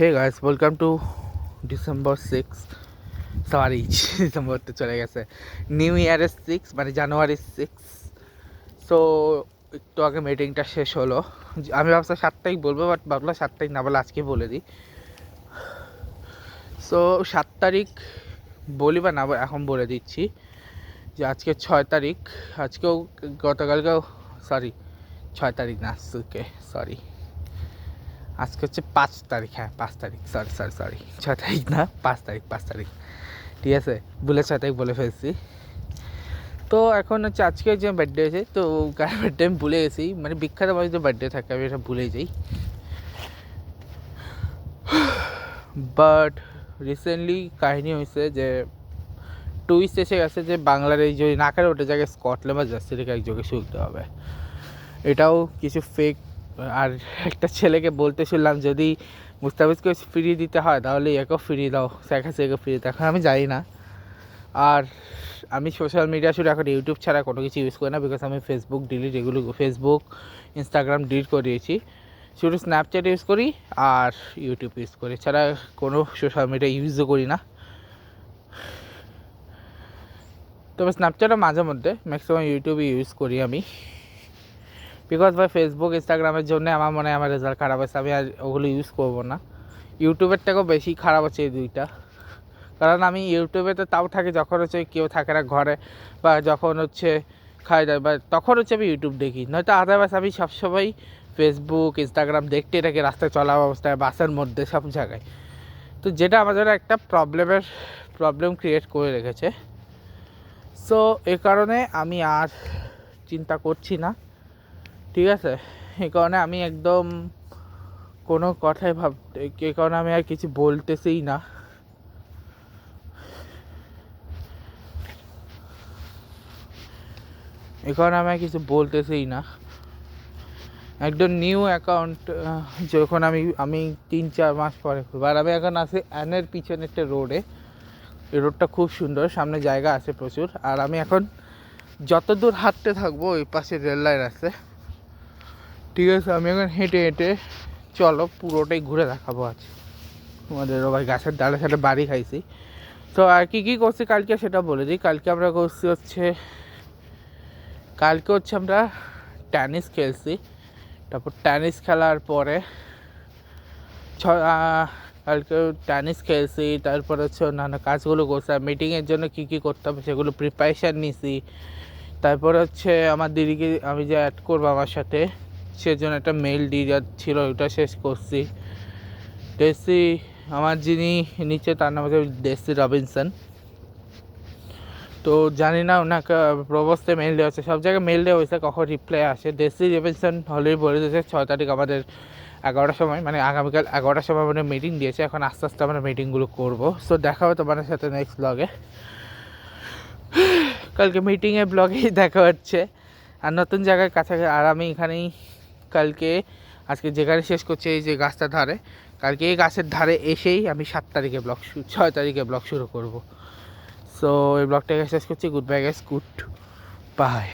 Hey guys, welcome to December 6. Sorry December তো চলে গেছে, নিউ ইয়ারের 6 মানে জানুয়ারি 6। সো একটু আগে মিটিংটা শেষ হলো। আমি ভাবছিলাম 7 তারিখ বলবো, বাট ভাবলাম 7 তারিখ না বলে আজকে বলে দিই। সো 7 তারিখ বলি বা না এখন বলে দিচ্ছি যে আজকে 6 তারিখ। আজকেও গতকালকেও সরি 6 তারিখ না, ওকে সরি, আজকে হচ্ছে 5 তারিখ। হ্যাঁ 5 তারিখ, সরি 6 তারিখ না, 5 তারিখ ঠিক আছে, ভুলে 6 তারিখ বলে ফেলছি। তো এখন হচ্ছে আজকে যে বার্থডে আছে, তো কার বার্থডে আমি ভুলে গেছি, মানে বিখ্যাত মানুষ যে বার্থডে থাকে আমি এটা ভুলে যাই। বাট রিসেন্টলি কাহিনী হয়েছে যে টুইস্ট এসে গেছে যে বাংলার এই যে নাকের ওটা জায়গায় স্কটল্যান্ড বা জার্সি থেকে একজনকে শুনতে হবে। এটাও কিছু ফেক। আর একটা ছেলেকে বলতে শুনলাম যদি মুস্তাফিজকে ফ্রি দিতে হয় তাহলে একেও ফ্রি দাও, শেখ হাসিনাকে ফ্রি দিতে। এখন আমি জানি না। আর আমি সোশ্যাল মিডিয়া শুধু এখন ইউটিউব ছাড়া কোনো কিছু ইউজ করি না, বিকজ আমি ফেসবুক ইনস্টাগ্রাম ডিলিট করে দিয়েছি। শুধু স্ন্যাপচ্যাট ইউজ করি আর ইউটিউব ইউজ করি, ছাড়া কোনো সোশ্যাল মিডিয়া ইউজও করি না। তবে স্ন্যাপচ্যাটও মাঝে মধ্যে, ম্যাক্সিমাম ইউটিউবই ইউজ করি আমি, বিকজ ভাই ফেসবুক ইনস্টাগ্রামের জন্য আমার মনে হয় আমার রেজাল্ট খারাপ আছে, আমি আর ওগুলো ইউজ করবো না। ইউটিউবের থেকেও বেশি খারাপ আছে এই দুইটা, কারণ আমি ইউটিউবেতে তাও থাকি যখন হচ্ছে কেউ থাকে না ঘরে, বা যখন হচ্ছে খাই দায়, বা তখন হচ্ছে আমি ইউটিউব দেখি, নয়তো আদারওয়াইজ আমি সবসময় ফেসবুক ইনস্টাগ্রাম দেখতে থাকি রাস্তায় চলা অবস্থায়, বাসের মধ্যে, সব জায়গায়। তো যেটা আমাদের একটা প্রবলেম ক্রিয়েট করে রেখেছে। সো এই কারণে আমি আর চিন্তা করছি না, ঠিক আছে। এই কারণে আমি একদম কোনো কথাই এই কারণে আমি আর কিছু বলতেছিই না। এই কারণে আমি আর কিছু বলতেছিই না। একদম নিউ অ্যাকাউন্ট যখন আমি 3-4 মাস পরে খুলব। আর আমি এখন আছি অ্যানের পিছনে একটা রোডে। এই রোডটা খুব সুন্দর, সামনে জায়গা আছে প্রচুর। আর আমি এখন যত দূর হাঁটতে থাকবো ওই পাশে রেল লাইন আছে, ঠিক আছে। আমি এখন হেঁটে হেঁটে চলো পুরোটাই ঘুরে দেখাবো আজ আমাদের। ভাই গাছের ডালের সাথে বাড়ি খাইছি। তো আর কী করছি কালকে সেটা বলে দিই। কালকে আমরা করছি আমরা টেনিস খেলছি। তারপর টেনিস খেলার পরে কালকে টেনিস খেলছি, তারপর হচ্ছে অন্যান্য কাজগুলো করছি। আর মিটিংয়ের জন্য কী করতে হবে সেগুলো প্রিপারেশান নিছি। তারপর হচ্ছে আমার দিদিকে আমি যে অ্যাড করবো আমার সাথে, সেজন্য একটা মেল দিয়ে ছিল, ওটা শেষ করছি। ডেসি আমার যিনি নিচে, তার নাম হচ্ছে ডেসি রবিনসন। তো জানি না ওনাকে প্রবোস্টে মেল দেওয়া হচ্ছে, সব জায়গায় মেল দেওয়া হয়েছে, কখন রিপ্লাই আসে। ডেসি রবিনসন হলেই বলে দিয়েছে 6 তারিখ আমাদের 11টার সময়, মানে আগামীকাল 11টার সময় আমাদের মিটিং দিয়েছে। এখন আস্তে আস্তে আমরা মিটিংগুলো করবো। সো দেখা হবে তোমাদের সাথে নেক্সট ব্লগে। কালকে মিটিংয়ের ব্লগেই দেখা হচ্ছে, আর নতুন জায়গার কাছে। আর আমি এখানেই আজকে যেখানে শেষ করছি এই যে গাছটার ধারে, কালকে এই গাছের ধারে এসেই আমি 6 তারিখে ব্লগ শুরু করব। সো এই ব্লগটাকে শেষ করছি। Good bye guys, good bye.